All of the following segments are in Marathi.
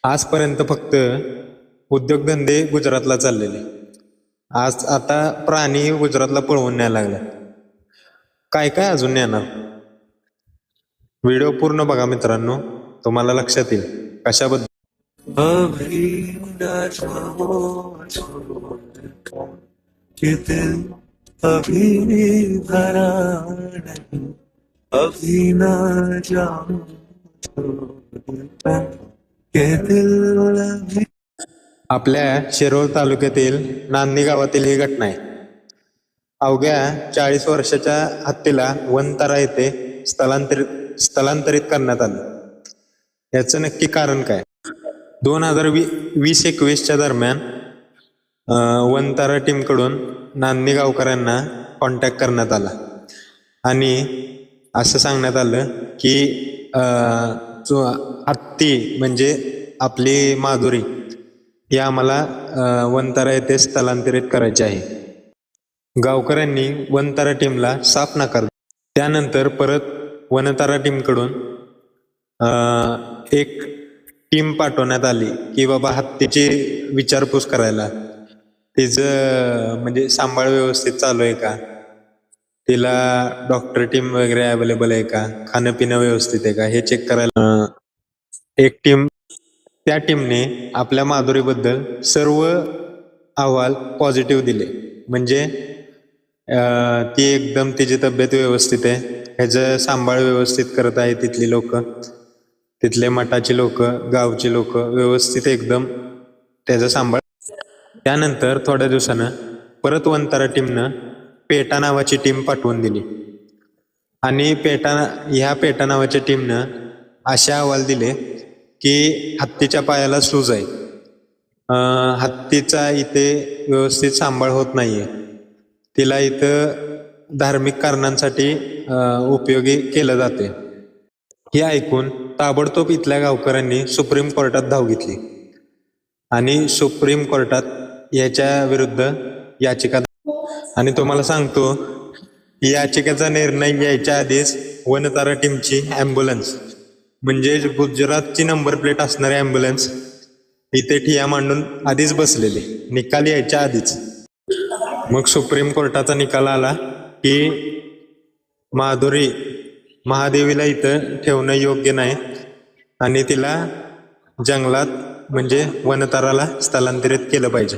आजपर्यंत फक्त उद्योगधंदे गुजरातला चाललेले. आता प्राणी गुजरातला पळवून न्यायला लागला. काय काय अजून येणार? व्हिडिओ पूर्ण बघा मित्रांनो, तुम्हाला लक्षात येईल कशाबद्दल. अभी न जाओ छोड़कर कि दिल अभी भरा नहीं, अभी न जाओ छोड़कर कि दिल अभी. आपल्या शिरोळ तालुक्यातील नांदणी गावातील ही घटना आहे. अवघ्या 40 वर्षाच्या हत्तीला वनतारा येथे स्थलांतरित करण्यात आलं. याचं नक्की कारण काय? 2020-21च्या दरम्यान वनतारा टीमकडून नांदणी गावकऱ्यांना कॉन्टॅक्ट करण्यात आला आणि असं सांगण्यात आलं की हत्ती म्हणजे आपली माधुरी ही आम्हाला वनतारा येथे स्थलांतरित करायची आहे. गावकऱ्यांनी वनतारा टीमला साफ नकार दिला. त्यानंतर परत वनतारा टीमकडून एक टीम पाठवण्यात आली की बाबा हत्तीची विचारपूस करायला, तिचं म्हणजे सांभाळ व्यवस्थित चालू आहे का, तिला डॉक्टर टीम वगैरे अवेलेबल आहे का, खाणं पिणं व्यवस्थित आहे का, हे चेक करायला एक टीम. त्या टीमने आपल्या माधुरीबद्दल सर्व अहवाल पॉझिटिव्ह दिले. म्हणजे ती एकदम तिची तब्येत व्यवस्थित आहे, ह्याचं सांभाळ व्यवस्थित करत आहे तिथली लोक, तिथले मठाची लोक, गावची लोक व्यवस्थित एकदम त्याचा सांभाळ. त्यानंतर थोड्या दिवसानं परत वनतारा टीमनं पेटा नावाची टीम पाठवून दिली आणि ह्या पेटा नावाच्या टीमनं असे अहवाल दिले की हत्तीच्या पायाला सूज आहे, हत्तीचा इथे व्यवस्थित सांभाळ होत नाहीये, तिला इथं धार्मिक कारणांसाठी उपयोगी केलं जाते. हे ऐकून ताबडतोब इथल्या गावकऱ्यांनी सुप्रीम कोर्टात धाव घेतली आणि सुप्रीम कोर्टात याच्या विरुद्ध याचिका. आणि तुम्हाला सांगतो, याचिकेचा निर्णय यायच्या आधीच वनतारा टीमची ॲम्ब्युलन्स म्हणजे गुजरातची नंबर प्लेट असणारी ॲम्ब्युलन्स इथे ठिया मांडून आधीच बसलेली, निकाल यायच्या आधीच. मग सुप्रीम कोर्टाचा निकाल आला की माधुरी महादेवीला इथं ठेवणं योग्य नाही आणि तिला जंगलात म्हणजे वनताराला स्थलांतरित केलं पाहिजे.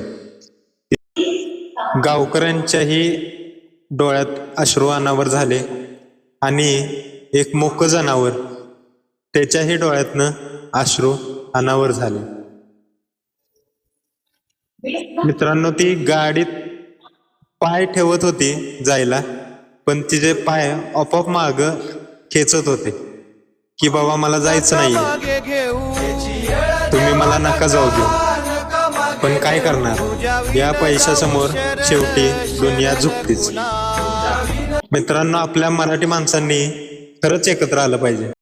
गावकऱ्यांच्याही डोळ्यात अश्रू अनावर झाले आणि एक मोकं जनावर त्याच्याही डोळ्यातनं अश्रू अनावर झाले. मित्रांनो, ती गाडीत पाय ठेवत होती जायला, पण तिचे पाय आपोआप माग खेचत होते की बाबा मला जायचं नाहीये, तुम्ही मला नका जाऊ देऊ. पण काय करणार, या पैशासमोर शेवटी दुनिया झुकतेच. मित्रांनो, आपल्या मराठी माणसांनी खरंच एकत्र आलं पाहिजे.